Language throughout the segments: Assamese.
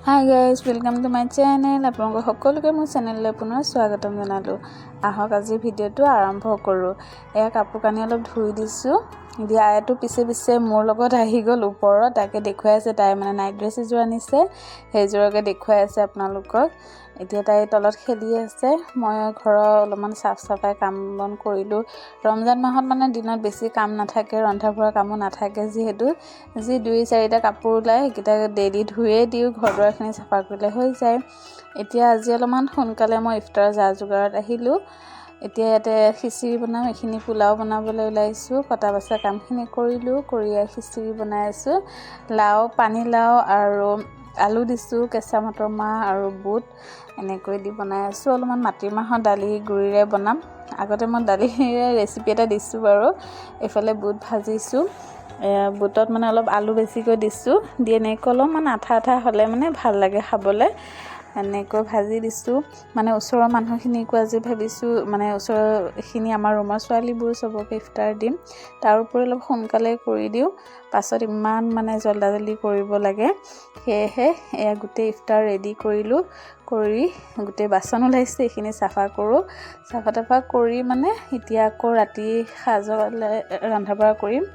Hi guys, welcome to my channel. আপোনালোকক সকলোকে মোৰ চেনেললৈ পুনৰ স্বাগতম জনালোঁ। আহক আজি ভিডিঅ'টো আৰম্ভ কৰোঁ। এয়া কাপোৰ কানি অলপ ধুই দিছোঁ। দিয়াটো পিছে মোৰ লগত আহি গ'ল ওপৰত, তাকে দেখুৱাই আছে। তাই মানে নাইট ড্ৰেছ এযোৰ আনিছে, সেইযোৰকে দেখুৱাই আছে আপোনালোকক। এতিয়া তাই তলত খেলি আছে। মই ঘৰৰ অলপমান চাফ চাফাই কাম বন কৰিলোঁ। ৰমজান মাহত মানে দিনত বেছি কাম নাথাকে, ৰন্ধা বঢ়া কামো নাথাকে, যিহেতু যি 2-4টা কাপোৰ ওলায় সেইকেইটা ডেইলি ধুয়ে দিওঁ, ঘৰ দুৱাৰখিনি চাফা কৰিলে হৈ যায়। এতিয়া আজি অলপমান সোনকালে মই ইফতাৰৰ যা যোগাৰত আহিলোঁ। এতিয়া ইয়াতে খিচিৰি বনাম, এইখিনি পোলাও বনাবলৈ ওলাইছোঁ। কটা বাচা কামখিনি কৰিলোঁ, কৰি খিচিৰি বনাই আছোঁ। পানীলাও আৰু আলু দিছোঁ, কেঁচা মটৰ মাহ আৰু বুট এনেকৈ দি বনাই আছোঁ। অলপমান মাটিমাহৰ দালি গুড়িৰে বনাম। আগতে মই দালিৰে ৰেচিপি এটা দিছোঁ বাৰু। এইফালে বুট ভাজিছোঁ, বুটত মানে অলপ আলু বেছিকৈ দিছোঁ, দি এনেকৈ অলপমান আঠা হ'লে মানে ভাল লাগে খাবলৈ। এনেকৈ ভাজি দিছোঁ। মানে ওচৰৰ মানুহখিনিকো আজি ভাবিছোঁ, মানে ওচৰৰখিনি আমাৰ ৰুমৰ ছোৱালীবোৰ চবকে ইফতাৰ দিম। তাৰ উপৰি অলপ সোনকালে কৰি দিওঁ, পাছত ইমান মানে জল্দি কৰিব লাগে। সেয়েহে এয়া গোটেই ইফতাৰ ৰেডি কৰিলোঁ। কৰি গোটেই বাচন ওলাইছে, এইখিনি চাফা কৰোঁ। চাফা কৰি মানে এতিয়া আকৌ ৰাতি সাজলৈ ৰন্ধা বঢ়া কৰিম।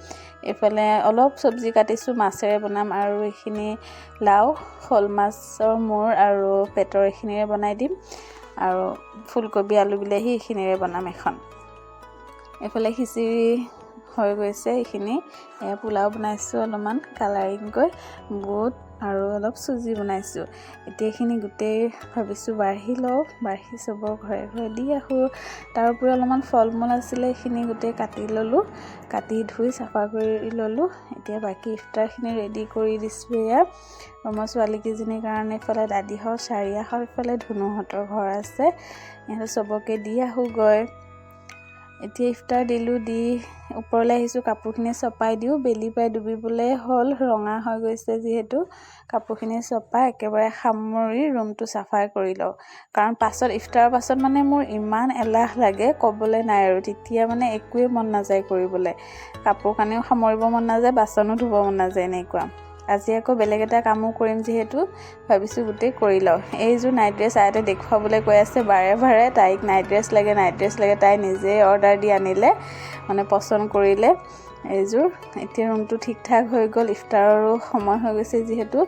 এইফালে অলপ চব্জি কাটিছোঁ, মাছেৰে বনাম, আৰু এইখিনি লাও, শ'ল মাছৰ মূৰ আৰু পেটৰ এইখিনিৰে বনাই দিম, আৰু ফুলকবি আলু বিলাহী এইখিনিৰে বনাম এখন। এইফালে খিচিৰি হৈ গৈছে। এইখিনি পোলাও বনাইছোঁ, অলপমান কালাৰিংকৈ বুট আৰু অলপ চুজি বনাইছোঁ। এতিয়া এইখিনি গোটেই ভাবিছোঁ বাঢ়ি লওঁ, বাঢ়ি চবৰ ঘৰে ঘৰে দি আহোঁ। তাৰ উপৰি অলপমান ফল মূল আছিলে, এইখিনি গোটেই কাটি ল'লোঁ, কাটি ধুই চাফা কৰি ল'লোঁ। এতিয়া বাকী ইফতাৰখিনি ৰেডি কৰি দিছোঁ। এয়া মোৰ ছোৱালীকেইজনীৰ কাৰণে ইফালে দাদীহঁত, চাৰিয়াহঁত, ইফালে ধুনুহঁতৰ ঘৰ আছে, ইহঁতে চবকে দি আহোঁগৈ। এতিয়া ইফতাৰ দিলোঁ, দি ওপৰলৈ আহিছোঁ, কাপোৰখিনি চপাই দিওঁ। বেলি প্ৰায় ডুবিবলৈ হ'ল, ৰঙা হৈ গৈছে যিহেতু। কাপোৰখিনি চপাই একেবাৰে সামৰি ৰুমটো চাফাই কৰি লওঁ, কাৰণ ইফতাৰৰ পাছত মানে মোৰ ইমান এলাহ লাগে, ক'বলৈ নাই আৰু। তেতিয়া মানে একোৱে মন নাযায় কৰিবলৈ, কাপোৰ কানিও সামৰিব মন নাযায়, বাচনো ধুব মন নাযায়, এনেকুৱা। আজি আকৌ বেলেগ এটা কামো কৰিম যিহেতু, ভাবিছোঁ গোটেই কৰি লওঁ। এইযোৰ নাইট ড্ৰেছ আইতে দেখুৱাবলৈ কৈ আছে বাৰে তাইক নাইট ড্ৰেছ লাগে। তাই নিজেই অৰ্ডাৰ দি আনিলে, মানে পচন্দ কৰিলে এইযোৰ। এতিয়া ৰুমটো ঠিক ঠাক হৈ গ'ল। ইফতাৰৰো সময় হৈ গৈছে যিহেতু,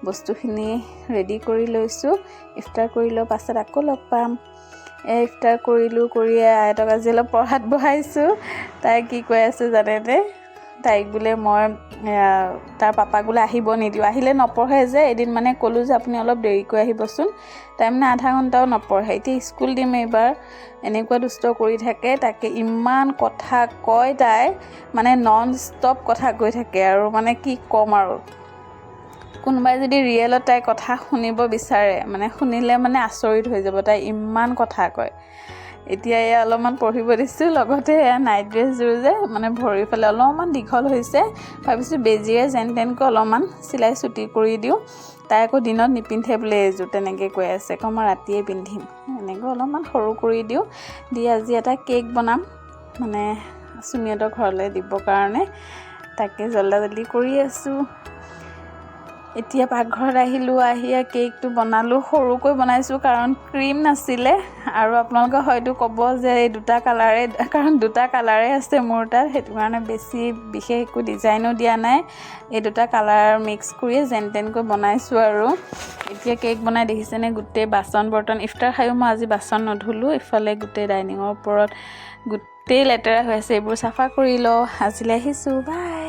বস্তুখিনি ৰেডি কৰি লৈছোঁ। ইফতাৰ কৰি লওঁ, পাছত আকৌ লগ পাম। ইফতাৰ কৰিলোঁ, কৰি আইতক আজি অলপ প্ৰসাদ বহাইছোঁ। তাই কি কৈ আছে জানেনে? তাইক বোলে মই তাৰ পাপাক বোলে আহিব নিদিওঁ, আহিলে নপঢ়ে যে। এদিন মানে ক'লোঁ যে আপুনি অলপ দেৰিকৈ আহিবচোন, তাই মানে আধা ঘণ্টাও নপঢ়ে। এতিয়া স্কুল দিম এইবাৰ, এনেকুৱা দুষ্ট কৰি থাকে। তাকে ইমান কথা কয় তাই, মানে নন ষ্টপ কথা কৈ থাকে, আৰু মানে কি ক'ম আৰু। কোনোবাই যদি ৰিয়েলত তাই কথা শুনিব বিচাৰে, মানে শুনিলে মানে আচৰিত হৈ যাব, তাই ইমান কথা কয়। এতিয়া এয়া অলপমান পঢ়িব দিছোঁ, লগতে এয়া নাইট ড্ৰেছযোৰ যে মানে ভৰিৰ ফালে অলপমান দীঘল হৈছে, ভাবিছোঁ বেজিৰে যেন তেনকৈ অলপমান চিলাই চুটি কৰি দিওঁ। তাই আকৌ দিনত নিপিন্ধে বোলে এইযোৰ, তেনেকৈ কৈ আছে। মই ৰাতিয়ে পিন্ধিম, এনেকৈ অলপমান সৰু কৰি দিওঁ। দি আজি এটা কেক বনাম, মানে চুমিহঁতৰ ঘৰলৈ দিবৰ কাৰণে, তাকে জল্দি কৰি আছোঁ। এতিয়া পাকঘৰত আহিলোঁ, আহি কেকটো বনালোঁ। সৰুকৈ বনাইছোঁ কাৰণ ক্ৰীম নাছিলে, আৰু আপোনালোকে হয়তো ক'ব যে এই দুটা কালাৰে আছে মোৰ তাত, সেইটো কাৰণে বেছি বিশেষ একো ডিজাইনো দিয়া নাই। এই দুটা কালাৰ মিক্স কৰিয়ে যেন তেনকৈ বনাইছোঁ আৰু। এতিয়া কেক বনাই দেখিছেনে, গোটেই বাচন বৰ্তন, ইফতাৰ খায়ো মই আজি বাচন নধুলোঁ। ইফালে গোটেই ডাইনিঙৰ ওপৰত গোটেই লেতেৰা হৈ আছে, এইবোৰ চাফা কৰি লওঁ। আজিলৈ আহিছোঁ, বাই।